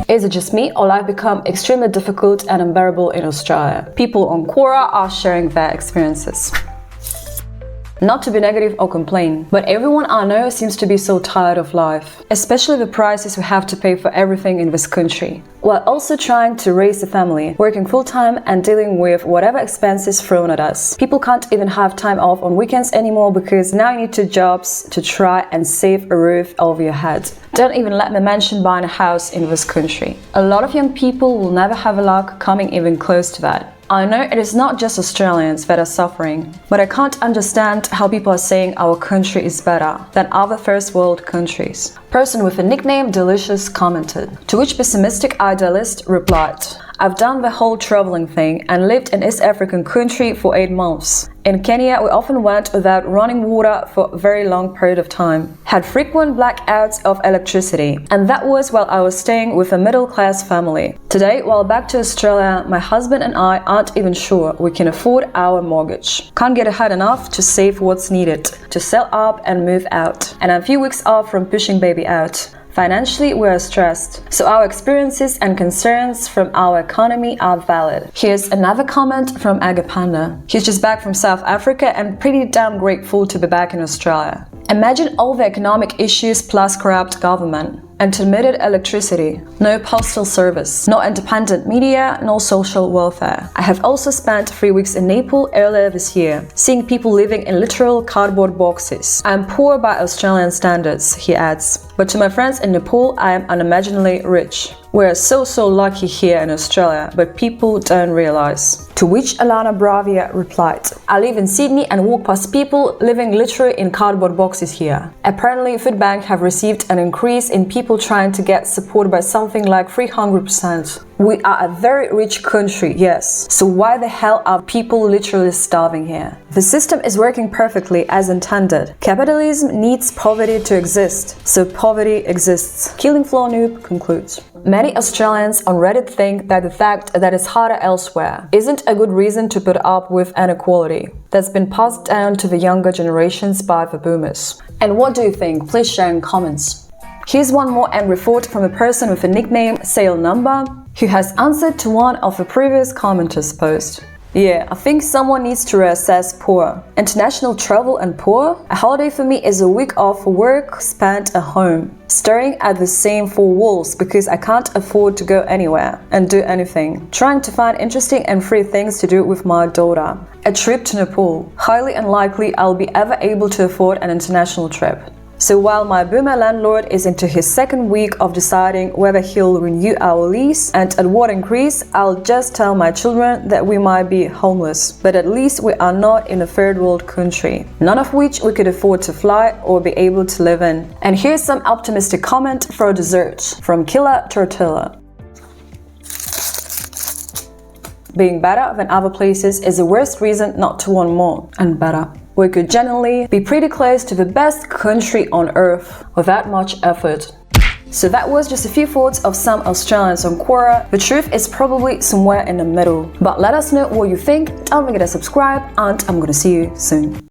Is it just me, or life become extremely difficult and unbearable in Australia? People on Quora are sharing their experiences. Not to be negative or complain, but everyone I know seems to be so tired of life, especially the prices we have to pay for everything in this country, while also trying to raise a family, working full-time and dealing with whatever expenses thrown at us. People can't even have time off on weekends anymore because now you need 2 jobs to try and save a roof over your head. Don't even let me mention buying a house in this country. A lot of young people will never have a luck coming even close to that. I know it is not just Australians that are suffering, but I can't understand how people are saying our country is better than other first world countries. Person with the nickname Delicious commented, to which pessimistic idealist replied, I've done the whole traveling thing and lived in East African country for 8 months. In Kenya, we often went without running water for a very long period of time, had frequent blackouts of electricity, and that was while I was staying with a middle-class family. Today, while back to Australia, my husband and I aren't even sure we can afford our mortgage. Can't get ahead enough to save what's needed, to sell up and move out, and I'm a few weeks off from pushing baby out. Financially, we are stressed, so our experiences and concerns from our economy are valid. Here's another comment from Agapanda. He's just back from South Africa and pretty damn grateful to be back in Australia. Imagine all the economic issues plus corrupt government. Intermittent electricity, no postal service, no independent media, no social welfare. I have also spent 3 weeks in Nepal earlier this year, seeing people living in literal cardboard boxes. I am poor by Australian standards, he adds, but to my friends in Nepal, I am unimaginably rich. We're so lucky here in Australia, but people don't realize. To which Alana Bravia replied, I live in Sydney and walk past people living literally in cardboard boxes here. Apparently, Food Bank have received an increase in people trying to get support by something like 300%. We are a very rich country, yes. So why the hell are people literally starving here? The system is working perfectly as intended. Capitalism needs poverty to exist, so poverty exists. Killing Floor Noob concludes. Many Australians on Reddit think that the fact that it's harder elsewhere isn't a good reason to put up with inequality that's been passed down to the younger generations by the boomers. And what do you think? Please share in comments. Here's one more angry thought from a person with a nickname Sale Number, who has answered to one of the previous commenters' posts. Yeah, I think someone needs to reassess poor. International travel and poor? A holiday for me is a week off work spent at home, staring at the same 4 walls because I can't afford to go anywhere and do anything. Trying to find interesting and free things to do with my daughter. A trip to Nepal. Highly unlikely I'll be ever able to afford an international trip. So while my boomer landlord is into his 2nd week of deciding whether he'll renew our lease and at what increase, I'll just tell my children that we might be homeless, but at least we are not in a 3rd world country, none of which we could afford to fly or be able to live in. And here's some optimistic comment for dessert from Killer Tortilla. Being better than other places is the worst reason not to want more and better. We could generally be pretty close to the best country on earth without much effort. So that was just a few thoughts of some Australians on Quora. The truth is probably somewhere in the middle. But let us know what you think, don't forget to subscribe, and I'm gonna see you soon.